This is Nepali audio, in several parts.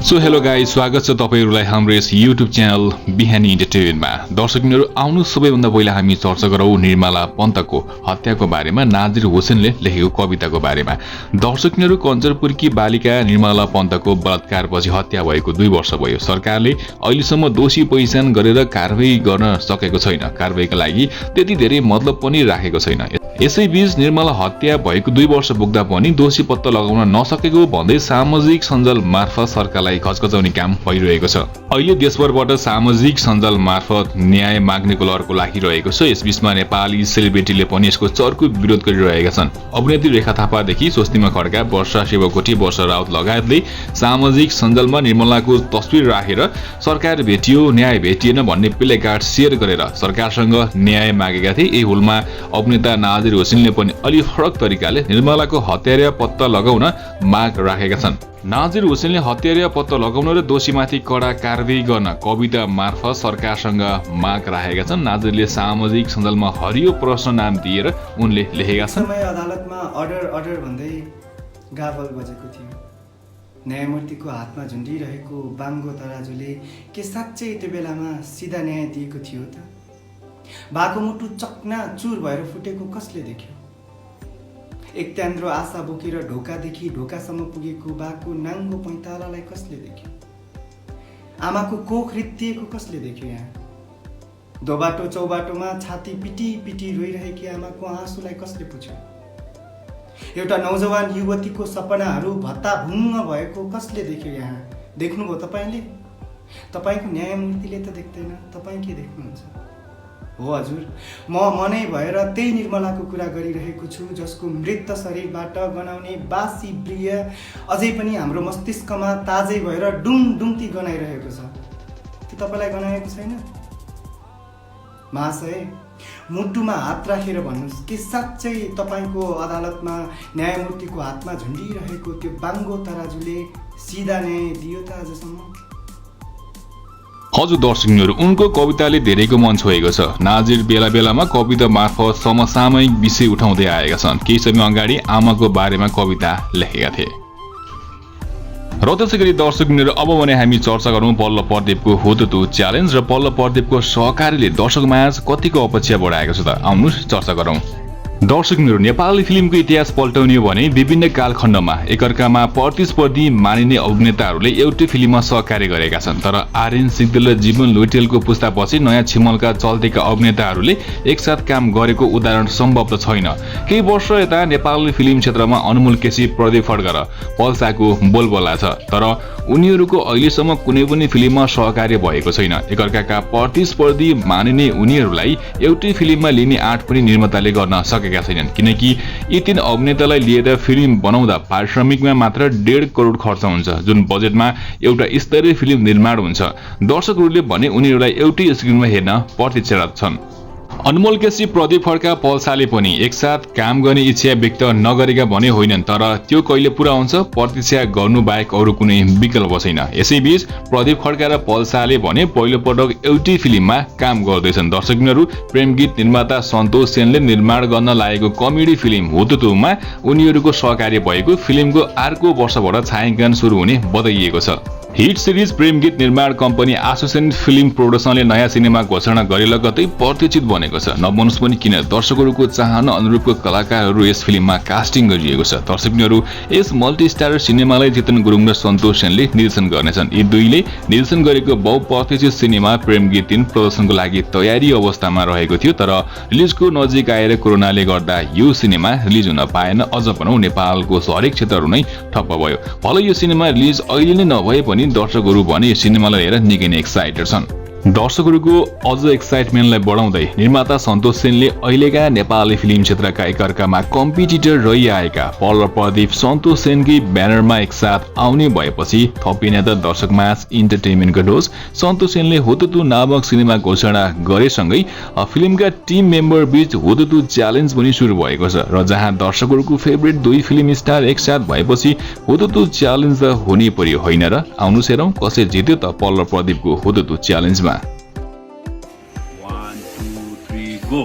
सो हेलो गाइस, स्वागत छ तपाईहरुलाई हाम्रो यस YouTube च्यानल बिहानी इन्टरटेनमेन्टमा। दर्शकहरु, आउनु सबैभन्दा पहिला हामी चर्चा गरौं निर्मला पन्तको हत्याको बारेमा, नाजिर हुसैनले लेखेको कविताको बारेमा। दर्शकहरु, कञ्चनपुरकी बालिका निर्मला पन्तको बलात्कारपछि हत्या भएको 2 वर्ष भयो। सरकारले अहिलेसम्म दोषी पहिचान गरेर कारबाही गर्न सकेको छैन। कारबाहीका लागि त्यति धेरै मतलब पनि राखेको छैन। यसैबीच निर्मला हत्या भएको 2 वर्ष पुग्दा पनि दोषी पत्ता लगाउन नसकेको भन्दै सामाजिक सञ्जाल मार्फत सरकारलाई घचघचाउने काम भइरहेको छ। अहिले देशभरबाट सामाजिक सञ्जाल मार्फत न्याय माग्नेको लहरको लागिरहेको छ। यसबीचमा नेपाली सेलिब्रिटीले पनि यसको चर्को विरोध गरिरहेका छन्। अभिनेत्री रेखा थापादेखि स्वस्तिमा खड्का, वर्षा शिवकोटी, वर्षा राउत लगायतले सामाजिक सञ्जालमा निर्मलाको तस्बिर राखेर सरकार भेटियो, न्याय भेटिएन भन्ने प्लेकार्ड शेयर गरेर सरकारसँग न्याय मागेका थिए। यही हुलमा अभिनेता नाजिर हुसैनले पनि अलि फरक तरिकाले निर्मलाको हत्यारा पत्ता लगाउन माग राखेका छन्। नाजिर हुसैनले हत्यारा पत्ता लगाउन र दोषीमाथि कडा कारबाही गर्न कविता मार्फत सरकारसँग माग राखेका छन्। नाजिरले सामाजिक सञ्जालमा हरियो प्रश्न नाम दिएर उनले लेखेका छन्। समय अदालतमा अर्डर भन्दै गाबल बजेको थियो। न्यायमूर्तिको हातमा झुन्डिरहेको बाङ्गो तराजुले के साँच्चै त्यो बेलामा सिधा न्याय दिएको थियो त? बाको मुटु चकना चुर भएर फुटेको कसले देख्यो? एक त्यान्द्रो आशा बोकेर ढोकादेखि ढोकासम्म पुगेको बाको नाङ्गो पैँतालालाई कसले देख्यो? आमाको कोख रित्तिएको कसले देख्यो? यहाँ दोबाटो चौबाटोमा छाती पिटी पिटी रोइरहेकी आमाको आँसुलाई कसले पुछ्यो? एउटा नौजवान युवतीको सपनाहरू भत्ताभुङ्ग भएको कसले देख्यो? यहाँ देख्नुभयो तपाईँले? तपाईँको न्यायमूर्तिले त देख्दैन, तपाईँ के देख्नुहुन्छ? हो हजुर, म मनै भएर त्यही निर्मलाको कुरा गरिरहेको छु, जसको मृत शरीरबाट गनाउने बासी प्रिय अझै पनि हाम्रो मस्तिष्कमा ताजै भएर डुङडुङती गनाइरहेको छ। त्यो तपाईँलाई गनाएको छैन? महाशय, मुटुमा हात राखेर भन्नुहोस्, के साँच्चै तपाईँको अदालतमा न्यायमूर्तिको हातमा झुन्डिरहेको त्यो बाङ्गो तराजुले सिधा न्याय दियो त आजसम्म? हजुर दर्शकहरु, उनको कविताले धेरैको मन छोएको छ। नाजिर बेला बेलामा कविता मार्फत समसामयिक विषय उठाउँदै आएका छन्। केही समय अगाडि आमाको बारेमा कविता लेखेका थिए। र त्यसैगरी दर्शकहरु, अब भने हामी चर्चा गरौं पल्ल प्रदीपको हुतुतु च्यालेन्ज र पल्ल प्रदीपको सहकारीले दर्शकमाझ कतिको अपेक्षा बढाएको छ त। आउनुहोस् चर्चा गरौं। दर्शकहरु, नेपाली फिल्मको इतिहास पल्टाउने हो भने विभिन्न कालखण्डमा एकअर्कामा प्रतिस्पर्धी मानिने अभिनेताहरूले एउटै फिल्ममा सहकार्य गरेका छन्। तर आर्यन सिग्देल र जीवन लुइटेलको पुस्तापछि नयाँ छिमलका चल्तीका अभिनेताहरूले एकसाथ काम गरेको उदाहरण सम्भव त छैन। केही वर्ष यता नेपाली फिल्म क्षेत्रमा अनमोल केसी, प्रदीप खड्का र पल्साको बोलबोला छ। तर उनीहरूको अहिलेसम्म कुनै पनि फिल्ममा सहकार्य भएको छैन। एकअर्काका प्रतिस्पर्धी मानिने उनीहरूलाई एउटै फिल्ममा लिने आँट पनि निर्माताले गर्न सकेका छैनन्, किनकि यी 3 अभिनेतालाई लिएर फिल्म बनाउँदा पारिश्रमिकमा मात्र 1.5 करोड खर्च हुन्छ, जुन बजेटमा एउटा स्तरीय फिल्म निर्माण हुन्छ। दर्शकहरूले भने उनीहरूलाई एउटै स्क्रिनमा हेर्न प्रतीक्षारत छन्। अनमोल केसी, प्रदीप खड्का, पल्साले पनि एकसाथ काम गर्ने इच्छा व्यक्त नगरेका भने होइनन्, तर त्यो कहिले पुरा हुन्छ प्रतीक्षा गर्नु बाहेक अरू कुनै विकल्प छैन। यसैबीच प्रदीप खड्का र पल्साले भने पहिलो पटक एउटै फिल्ममा काम गर्दैछन्। दर्शकहरु, प्रेम गीत निर्माता सन्तोष सेनले निर्माण गर्न लागेको कमेडी फिल्म हुतुतुमा उनीहरूको सहकार्य भएको फिल्मको अर्को वर्षबाट छायाङ्कन सुरु हुने बताइएको छ। हिट सिरिज प्रेम गीत निर्माण कम्पनी एसोसिएसन फिल्म प्रोडक्सनले नयाँ सिनेमा घोषणा गरे लगतै प्रतीक्षित बनेको छ। नबनोस् पनि किन, दर्शकहरूको चाहना अनुरूपको कलाकारहरू यस फिल्ममा कास्टिङ गरिएको छ। दर्शकहरू, यस मल्टिस्टारर सिनेमालाई चेतन गुरुङ र सन्तोष सेनले निर्देशन गर्नेछन्। यी दुईले निर्देशन गरेको बहुप्रतीक्षित सिनेमा प्रेम गीत 3 प्रदर्शनको लागि तयारी अवस्थामा रहेको थियो, तर रिलिजको नजिक आएर कोरोनाले गर्दा यो सिनेमा रिलिज हुन पाएन। अझ भनौं नेपालको हरेक क्षेत्रहरू नै ठप्प भयो। भलै यो सिनेमा रिलिज अहिले नै नभए पनि दर्शकहरू भने यो सिनेमालाई लिएर निकै नै एक्साइटेड छन्। दर्शकहरूको अझ एक्साइटमेन्टलाई बढाउँदै निर्माता सन्तोष सेनले अहिलेका नेपाली फिल्म क्षेत्रका एकअर्कामा कम्पिटिटर रहिआएका पल्ल प्रदीप, सन्तोष सेनकै ब्यानरमा एकसाथ आउने भएपछि थपिने त दर्शकमाझ इन्टरटेनमेन्टको डोज। सन्तोष सेनले हुतुतु नामक सिनेमा घोषणा गरेसँगै फिल्मका टिम मेम्बर बीच हुतुतु च्यालेन्ज पनि सुरु भएको छ, र जहाँ दर्शकहरूको फेभरेट 2 फिल्म स्टार एकसाथ भएपछि हुतुतु च्यालेन्ज त हुनै पर्यो, होइन र? आउनुहोस् हेरौं कसले जित्यो त पल्ल प्रदीपको हुतुतु च्यालेन्जमा। 1 2 3 go।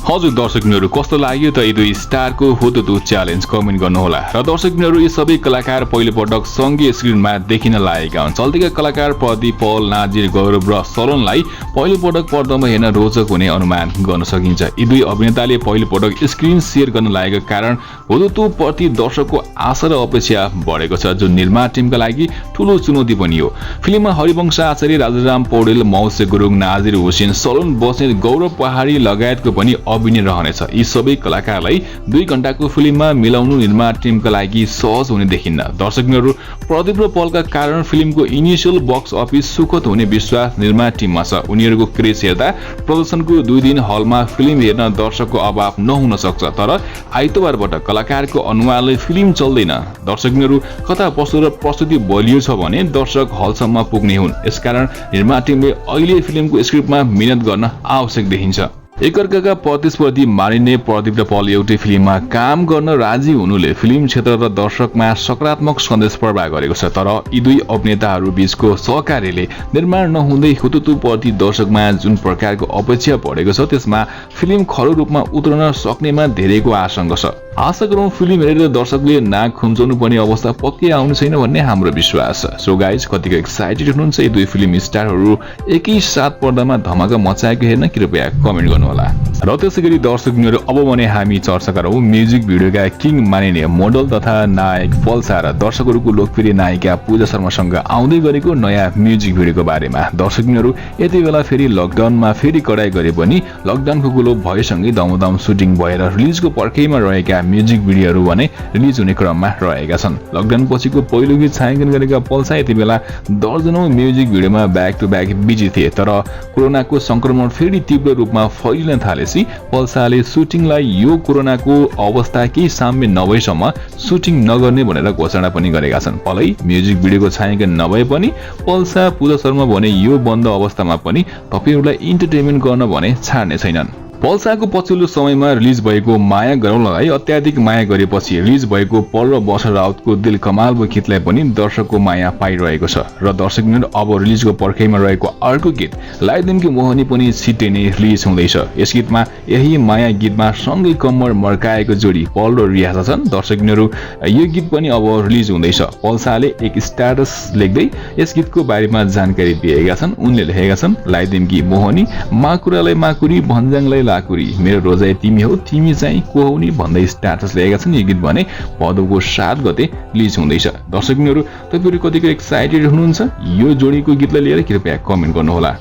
हजुर दर्शकहरू कस्तो लाग्यो त यी दुई स्टारको हुतुतु च्यालेन्ज कमेन्ट गर्नुहोला। र दर्शकहरू यी सबै कलाकार पहिलोपटक सङ्घीय स्क्रिनमा देखिन लागेका हुन्। चल्तीका कलाकार प्रदीप, पल, नाजिर, गौरव र सलोनलाई पहिलोपटक पर्दामा हेर्न रोचक हुने अनुमान गर्न सकिन्छ। यी दुई अभिनेताले पहिलोपटक स्क्रिन सेयर गर्न लागेको कारण हुतुतु प्रति दर्शकको आशा र अपेक्षा बढेको छ, जुन निर्माण टिमका लागि ठूलो चुनौती पनि हो। फिल्ममा हरिवंश आचार्य, राजाराम पौडेल, मौसे गुरुङ, नाजिर हुसेन, सलोन बस्नेत, गौरव पहाडी लगायतको पनि अभिनय रहनेछ। यी सबै कलाकारलाई 2 घण्टाको फिल्ममा मिलाउनु निर्माण टिमका लागि सहज हुने देखिन्न। दर्शकहरू प्रदीप र पलका कारण फिल्मको इनिसियल बक्स अफिस सुखद हुने विश्वास निर्माण टिममा छ। उनीहरूको क्रेज हेर्दा प्रदर्शनको 2 दिन हलमा फिल्म हेर्न दर्शकको अभाव नहुन सक्छ, तर आइतबारबाट कलाकारको अनुहारले फिल्म चल्दैन। दर्शकहरू कथा वस्तु र प्रस्तुति बलियो छ भने दर्शक हलसम्म पुग्ने हुन्। यसकारण निर्माण टिमले अहिले फिल्मको स्क्रिप्टमा मिहिनेत गर्न आवश्यक देखिन्छ। एकअर्काका प्रतिस्पर्धी मानिने प्रदीप र पल एउटै फिल्ममा काम गर्न राजी हुनुले फिल्म क्षेत्र र दर्शकमा सकारात्मक सन्देश प्रवाह गरेको छ। तर यी दुई अभिनेताहरू बीचको सहकार्यले निर्माण नहुँदै हुतुतु प्रति दर्शकमा जुन प्रकारको अपेक्षा बढेको छ त्यसमा फिल्म खरो रूपमा उत्रन सक्नेमा धेरैको आशंका छ। आशा गरौँ फिल्म हेरेर दर्शकले नाक खुम्चाउनु पर्ने अवस्था पक्कै आउने छैन भन्ने हाम्रो विश्वास छ। सो गाइज, कतिको एक्साइटेड हुनुहुन्छ यी दुई फिल्म स्टारहरू एकै साथ पर्दामा धमाका मचाएको हेर्न कृपया कमेन्ट गर्नुहोला। र त्यसैगरी दर्शकहरू अब भने हामी चर्चा गरौँ म्युजिक भिडियोका किङ मानिने मोडल तथा नायक पल्सा र दर्शकहरूको लोकप्रिय नायिका पूजा शर्मासँग आउँदै गरेको नयाँ म्युजिक भिडियोको बारेमा। दर्शकहरू यति बेला फेरि लकडाउनमा फेरि कडाई गरे पनि लकडाउनको कुलो भएसँगै दमदम सुटिङ भएर रिलिजको पर्खैमा रहेका म्युजिक भिडियोहरू भने रिलिज हुने क्रममा रहेका छन्। लकडाउन पछिको पहिलो गीत छायाङ्कन गरेका पल्सा यति बेला दर्जनौं म्युजिक भिडियोमा ब्याक टु ब्याक बिजी थिए। तर कोरोनाको संक्रमण फेरि तीव्र रूपमा फैलिन थालेपछि पल्साले सुटिङलाई यो कोरोनाको अवस्था केही साम्य नभएसम्म सुटिङ नगर्ने भनेर घोषणा पनि गरेका छन्। पलै म्युजिक भिडियोको छायाङ्कन नभए पनि पल्सा पूजा शर्मा भने यो बन्द अवस्थामा पनि तपाईहरूलाई इन्टरटेनमेन्ट गर्न भने छाड्ने छैनन्। पल्साको पछिल्लो समयमा रिलिज भएको माया गरौँलालाई अत्याधिक माया गरेपछि रिलिज भएको पल र वर्षा राउतको दिल कमालको गीतलाई पनि दर्शकको माया पाइरहेको छ। र दर्शकहरू अब रिलिजको पर्खैमा रहेको अर्को गीत लाइदिनको मोहनी पनि छिट्टै नै रिलिज हुँदैछ। यस गीतमा यही माया गीतमा सँगै कम्मर मर्काएको जोडी पल र रियासा छन्। दर्शकहरू यो गीत पनि अब रिलिज हुँदैछ। पल्साले एक स्ट्याटस लेख्दै यस गीतको बारेमा जानकारी दिएका छन्। उनले लेखेका छन्, लाइदिनकी मोहनी, माकुरालाई माकुरी, भन्ज्याङलाई लाकुरी, मेरो रोजाइ तिमी हो, तिमी चाहिँ को हौ नि भन्दै स्ट्याटस ल्याएका छन्। यो गीत भने भदौको 7 गते रिलिज हुँदैछ। दर्शकहरू तपाईहरु कतिको एक्साइटेड हुनुहुन्छ यो जोडीको गीतलाई लिएर कृपया कमेन्ट गर्नुहोला।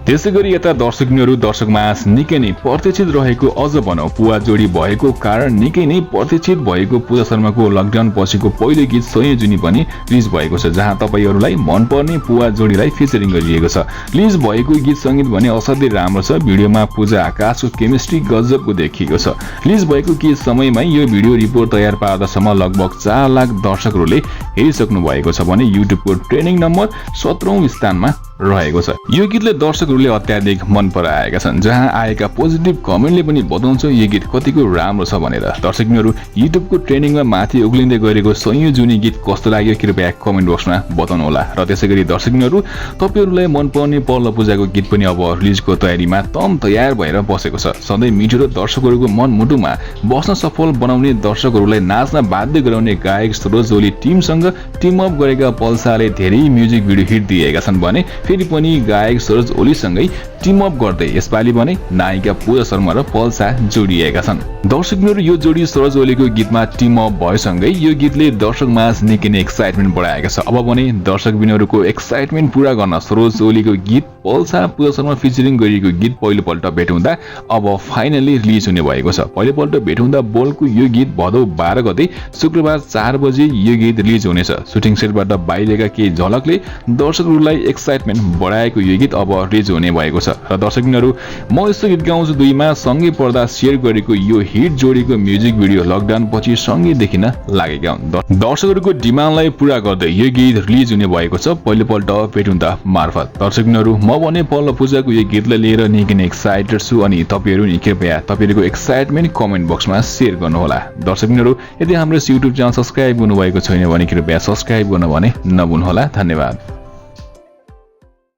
त्यसैगरी यता दर्शकहरू दर्शकमास निकै नै प्रतीक्षित रहेको अझ भनौं पुवा जोडी भएको कारण निकै नै प्रतीक्षित भएको पूजा शर्माको लकडाउन पछिको पहिलो गीत सय जुनी पनि रिलिज भएको छ, जहाँ तपाईहरुलाई मनपर्ने पुवा जोडीलाई फिचरिङ गरिएको छ। रिलिज भएको गीत संगीत भने असाध्यै राम्रो छ। भिडियोमा पूजा आकाशको केमिस्ट्री गजबको देखिएको छ। रिलिज भएको केही समयमै यो भिडियो रिपोर्ट तयार पार्दासम्म लगभग 4 लाख दर्शकहरूले हेरिसक्नु भएको छ भने युट्युबको ट्रेन्डिङ नम्बर 17औं स्थानमा रहेको छ। यो गीतले दर्शकहरूले अत्याधिक मन पराएका छन्, जहाँ आएका पोजिटिभ कमेन्टले पनि बताउँछ यो गीत कतिको राम्रो छ भनेर। दर्शकहरू युट्युबको ट्रेन्डिङमा माथि उक्लिँदै गरेको सयौं जुनी गीत कस्तो लाग्यो कृपया कमेन्ट बक्समा बताउनु होला। र त्यसैगरी दर्शकहरू तपाईहरुलाई मनपर्ने पल पूजाको गीत पनि अब रिलिजको तयारीमा तम तयार भएर बसेको छ। सधैँ मिठो र दर्शकहरूको मनमुटुमा बस्न सफल बनाउने दर्शकहरूलाई नाच्न बाध्य गराउने गायक सरोज ओली टिमसँग टिम अप गरेका पल्साले धेरै म्युजिक भिडियो हिट दिएका छन् भने फेरि पनि गायक सरोज ओलीसँगै टिम अप गर्दै यसपालि भने नायिका पूजा शर्मा र पल्सा जोडिएका छन्। दर्शकहरू यो जोडी सरोज ओलीको गीतमा टिम अप भएसँगै यो गीतले दर्शकमाझ निकै नै एक्साइटमेन्ट बढाएको छ। अब भने दर्शकबिनहरूको एक्साइटमेन्ट पूरा गर्न सरोज ओलीको गीत पल्सा पूजा शर्मा फिचरिङ गरिएको गीत पहिलोपल्ट भेट हुँदा अब फाइनली रिलिज हुने भएको छ। पहिलोपल्ट भेट हुँदा बोलको यो गीत भदौ 12 गते शुक्रबार 4 बजे यो गीत रिलिज हुनेछ। सुटिङ सेटबाट बाहिरका केही झलकले दर्शकहरूलाई एक्साइटमेन्ट बढाएको यो गीत अब रिलिज हुने भएको छ र दर्शकबिनहरू म यस्तो गीत गाउँछु 2 मा सँगै पर्दा सेयर गरेको यो हिट जोडीको म्युजिक भिडियो लकडाउन पछि सँगै देखिन लागेका हुन् दर्शकहरूको डिमान्डलाई पूरा गर्दै यो गीत रिलिज हुने भएको छ पहिलोपल्ट पेटुन्दा मार्फत दर्शकबिनहरू म भने पल्लो पूजाको यो गीतलाई लिएर निकै नै एक्साइटेड छु अनि तपाईहरु नि कृपया तपाईहरुको एक्साइटमेन्ट कमेन्ट बक्समा शेयर गर्नुहोला दर्शकबिनहरू यदि हाम्रो YouTube च्यानल सब्स्क्राइब गर्नुभएको छैन भने कृपया सब्स्क्राइब गर्न भने नभुल्नुहोला धन्यवाद